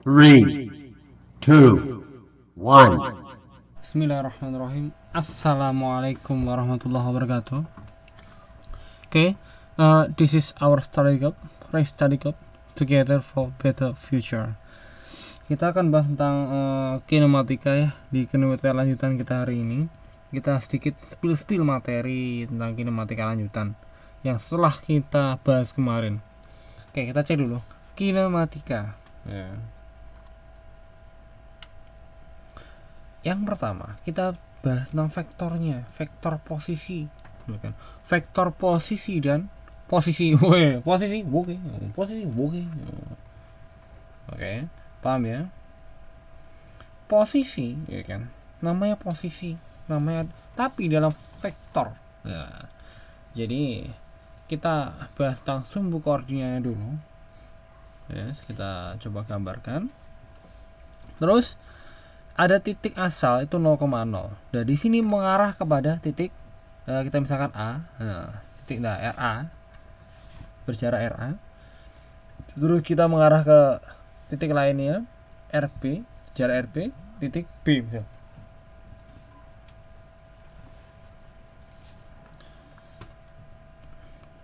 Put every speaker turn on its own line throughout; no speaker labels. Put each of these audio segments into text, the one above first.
Three, two, one.
Bismillahirrahmanirrahim. Assalamualaikum warahmatullahi wabarakatuh. This is our study club together for better future. Kita akan bahas tentang kinematika ya, di kinematika lanjutan kita hari ini. Kita sedikit spill materi tentang kinematika lanjutan yang setelah kita bahas kemarin. Kita cek dulu kinematika ya. Yang pertama kita bahas tentang vektornya, vektor posisi, bukan? Vektor posisi dan posisi, posisi. Oke, paham ya? Posisi, ya kan? Namanya posisi, namanya, tapi dalam vektor. Ya. Jadi kita bahas tentang sumbu koordinatnya dulu. Ya, kita coba gambarkan. Terus ada titik asal itu 0,0. Dan di sini mengarah kepada titik kita misalkan A. Titik RA. Berjarak RA. Terus kita mengarah ke titik lainnya RB, jarak RB, titik B misal.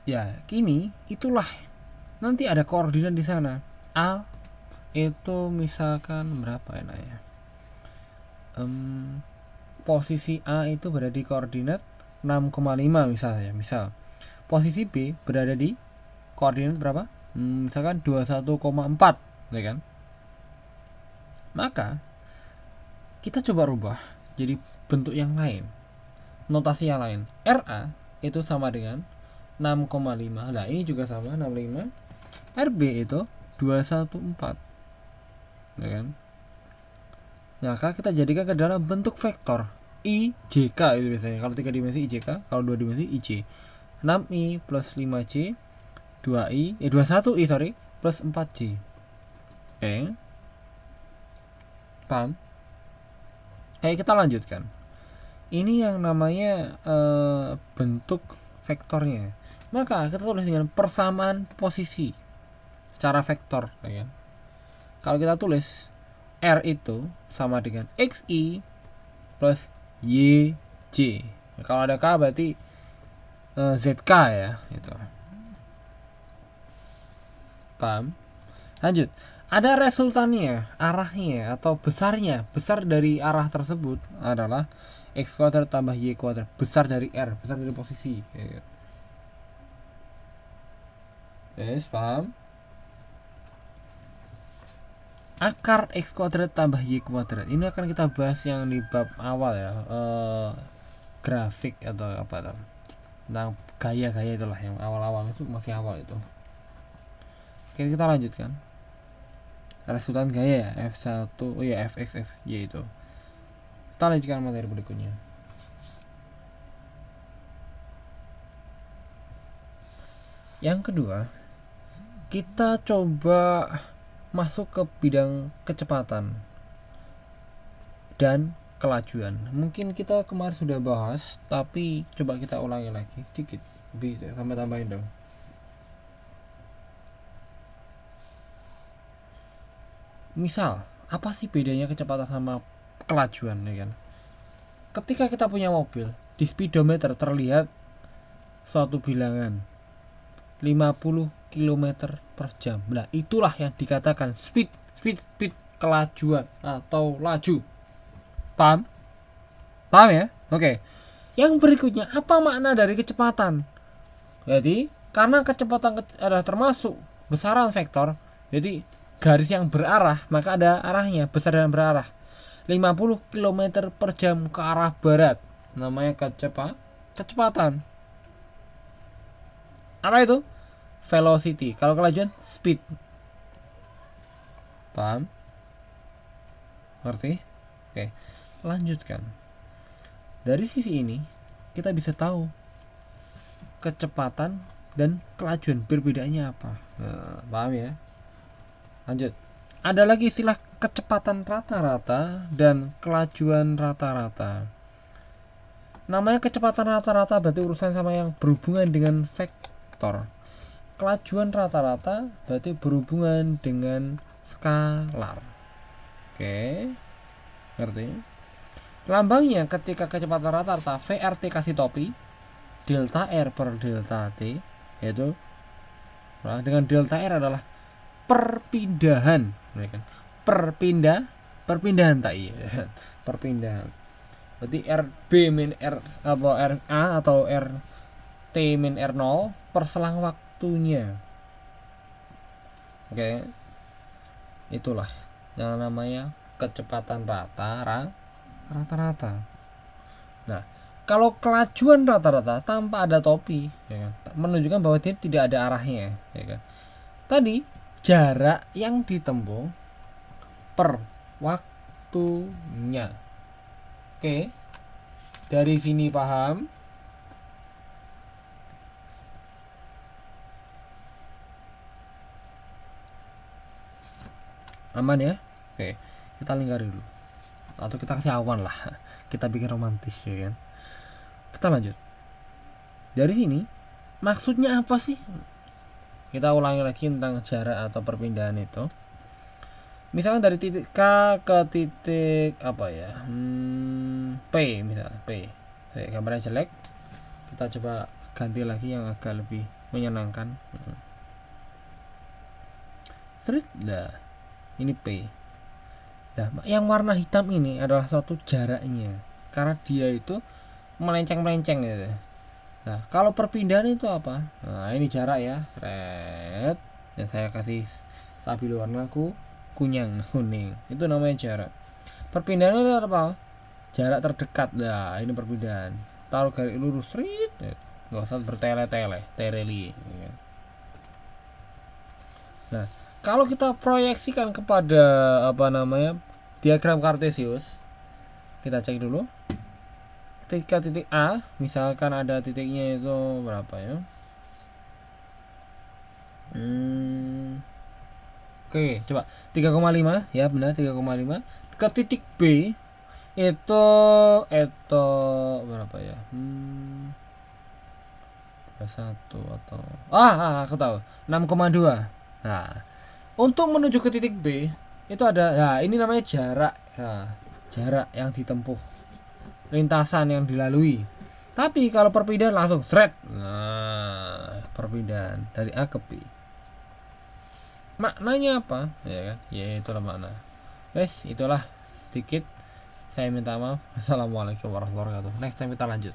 Ya, kini itulah nanti ada koordinat di sana. A itu misalkan berapa ya? Posisi A itu berada di koordinat 6,5 misalnya. Misal posisi B berada di koordinat berapa? Misalkan 21,4, ya kan? Maka kita coba rubah jadi bentuk yang lain, notasi yang lain. RA itu sama dengan 6,5. Nah, ini juga sama 65. RB itu 214, ya kan? Maka kita jadikan ke dalam bentuk vektor IJK itu biasanya. Kalau 3 dimensi IJK, kalau 2 dimensi IJ. 6I plus 5J 21I plus 4J. Oke. Paham? Kita lanjutkan. Ini yang namanya bentuk vektornya. Maka kita tulis dengan persamaan posisi secara vektor, ya kan? Kalau kita tulis R itu sama dengan XI plus YJ. Kalau ada K berarti ZK ya, itu. Paham? Lanjut. Ada resultannya, arahnya atau besarnya. Besar dari arah tersebut adalah X kuadrat tambah Y kuadrat. Besar dari R, besar dari posisi. Yes, paham? Akar X kuadrat tambah Y kuadrat. Ini akan kita bahas yang di bab awal ya, grafik atau apa tuh, tentang gaya-gaya itulah yang awal-awal, itu masih awal itu. Oke, kita lanjutkan. Resultan gaya ya, F1, Fx Fy itu. Kita lanjutkan materi berikutnya. Yang kedua, kita coba masuk ke bidang kecepatan dan kelajuan. Mungkin kita kemarin sudah bahas, tapi coba kita ulangi lagi sedikit, tambahin dong. Misal, apa sih bedanya kecepatan sama kelajuan, ya kan? Ketika kita punya mobil, di speedometer terlihat suatu bilangan 50 km per jam. Nah, itulah yang dikatakan speed kelajuan atau laju. Paham? Paham ya? Oke. Yang berikutnya, apa makna dari kecepatan? Jadi, karena kecepatan adalah termasuk besaran vektor, jadi garis yang berarah, maka ada arahnya, besar dan berarah. 50 km per jam ke arah barat, namanya kecepatan. Apa itu? Velocity. Kalau kelajuan, speed. Paham? Ngerti? Oke, lanjutkan. Dari sisi ini kita bisa tahu kecepatan dan kelajuan perbedaannya apa. Paham ya? Lanjut. Ada lagi istilah kecepatan rata-rata dan kelajuan rata-rata. Namanya kecepatan rata-rata berarti urusan sama yang berhubungan dengan vektor. Kelajuan rata-rata berarti berhubungan dengan skalar. Oke, ngerti? Lambangnya ketika kecepatan rata-rata VRT kasih topi delta R per delta T, yaitu dengan delta R adalah perpindahan, ya kan? Perpindahan tak iya. Perpindahan. Berarti RB min R apa RA atau RT min R0 per selang waktunya. Oke. Itulah yang namanya kecepatan rata-rata. Nah, kalau kelajuan rata-rata tanpa ada topi, ya kan, menunjukkan bahwa dia tidak ada arahnya, ya kan. Tadi jarak yang ditempuh per waktunya. Oke, dari sini paham? Aman ya? Oke, kita lingkari dulu. Atau kita kasih awan lah. Kita bikin romantis, ya kan. Kita lanjut. Dari sini maksudnya apa sih? Kita ulangi lagi tentang jarak atau perpindahan itu. Misalnya dari titik K ke titik apa ya? P misalnya P. Gambarnya jelek. Kita coba ganti lagi yang agak lebih menyenangkan. Street lah. Ini P. Nah, yang warna hitam ini adalah suatu jaraknya. Karena dia itu melenceng-melenceng gitu. Nah, kalau perpindahan itu apa? Nah, ini jarak ya. Seret. Yang saya kasih stabilo warnaku kuning. Itu namanya jarak. Perpindahan itu apa? Jarak terdekat. Nah, ini perpindahan. Taruh garis lurus, street. Enggak usah bertele-tele, tereli. Nah, kalau kita proyeksikan kepada apa namanya? Diagram Kartesius, kita cek dulu. Ketika titik A, misalkan ada titiknya itu berapa ya? Oke, coba 3,5 ya, benar 3,5. Ke titik B itu berapa ya? 1 atau aku tahu 6,2. Nah, untuk menuju ke titik B itu ada, nah ini namanya jarak. Nah, jarak yang ditempuh, lintasan yang dilalui. Tapi kalau perpindahan langsung seret. Nah, perpindahan dari A ke B. Maknanya apa? Ya kan? Ya itulah makna. Itulah sedikit. Saya minta maaf. Assalamualaikum warahmatullahi wabarakatuh. Next time kita lanjut.